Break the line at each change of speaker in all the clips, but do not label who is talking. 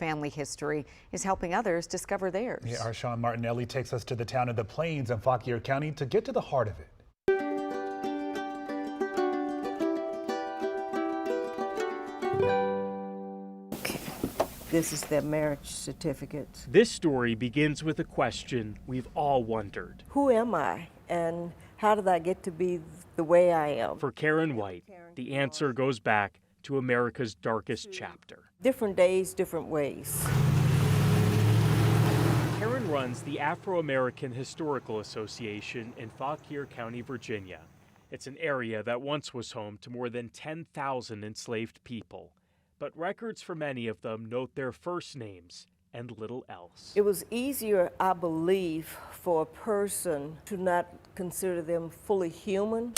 family history is helping others discover theirs.
Yeah, our Sean Martinelli takes us to the town of the Plains in Fauquier County to get to the heart of it.
This is their marriage certificates.
This story begins with a question we've all wondered.
Who am I, and how did I get to be the way I am?
For Karen White, the answer goes back to America's darkest chapter.
Different days, different ways.
Karen runs the Afro-American Historical Association in Fauquier County, Virginia. It's an area that once was home to more than 10,000 enslaved people. But records for many of them note their first names and little else.
It was easier, I believe, for a person to not consider them fully human.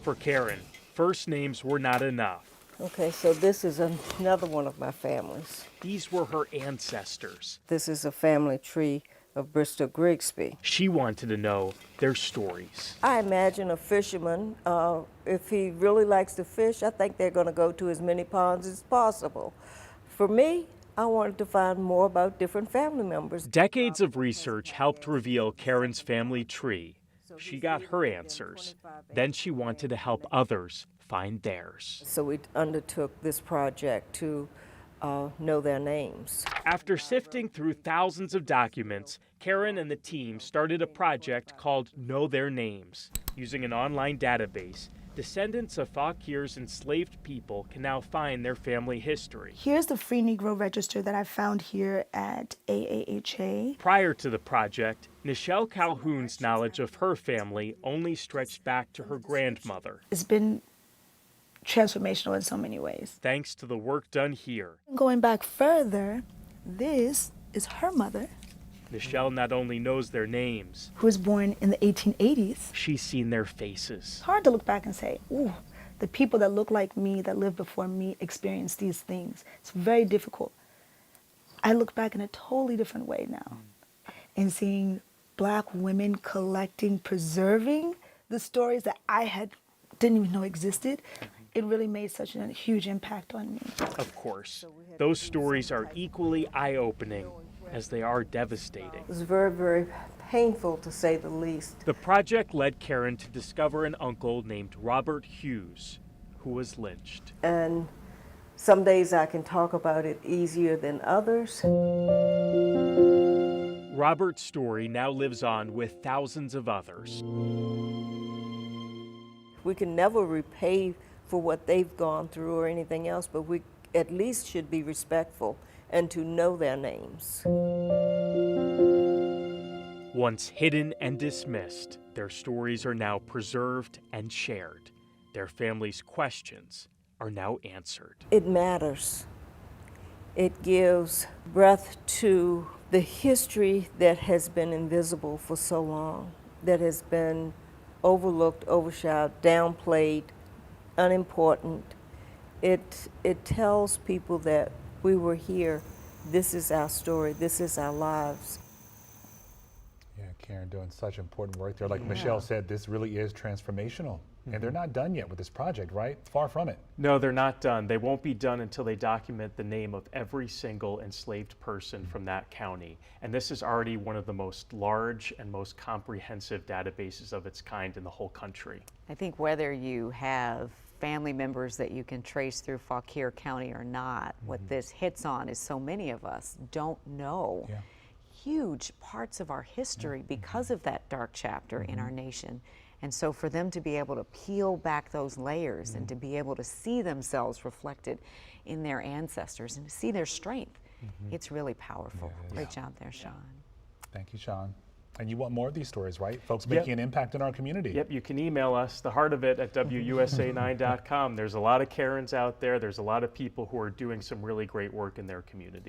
For Karen, first names were not enough.
Okay, so this is another one of my families.
These were her ancestors.
This is a family tree of Bristol Grigsby.
She wanted to know their stories.
I imagine a fisherman, if he really likes to fish, I think they're going to go to as many ponds as possible. For me, I wanted to find more about different family members.
Decades of research helped reveal Karen's family tree. She got her answers. Then she wanted to help others find theirs.
So we undertook this project to know their names.
After sifting through thousands of documents, Karen and the team started a project called Know Their Names. Using an online database, descendants of Faukier's enslaved people can now find their family history.
Here's the Free Negro Register that I found here at AAHA.
Prior to the project, Nichelle Calhoun's knowledge of her family only stretched back to her grandmother.
It's been transformational in so many ways.
Thanks to the work done here,
Going back further, this is her mother,
Nichelle not only knows their names,
who was born in the 1880s.
she's seen their faces.
It's hard to look back and say, ooh, the people that look like me, that lived before me, experienced these things. It's very difficult. I look back in a totally different way now. And seeing Black women collecting, preserving the stories that I didn't even know existed, it really made such a huge impact on me.
Of course, those stories are equally eye-opening as they are devastating.
It was very, very painful, to say the least.
The project led Karen to discover an uncle named Robert Hughes, who was lynched.
And some days I can talk about it easier than others.
Robert's story now lives on with thousands of others.
We can never repay for what they've gone through or anything else, but we at least should be respectful and to know their names.
Once hidden and dismissed, their stories are now preserved and shared. Their families' questions are now answered.
It matters. It gives breath to the history that has been invisible for so long, that has been overlooked, overshadowed, downplayed, unimportant. It tells people that we were here. This is our story. This is our lives.
Yeah, Karen doing such important work there. Like Michelle said, this really is transformational. And they're not done yet with this project, right? Far from it.
No, they're not done. They won't be done until they document the name of every single enslaved person from that county. And this is already one of the most large and most comprehensive databases of its kind in the whole country.
I think whether you have family members that you can trace through Fauquier County or not, what this hits on is so many of us don't know huge parts of our history because of that dark chapter in our nation. And so for them to be able to peel back those layers and to be able to see themselves reflected in their ancestors and to see their strength, it's really powerful. Great job there, Sean.
Thank you, Sean. And you want more of these stories, right? Folks making an impact in our community.
Yep, you can email us, theheartofit@WUSA9.com. There's a lot of Karens out there. There's a lot of people who are doing some really great work in their community.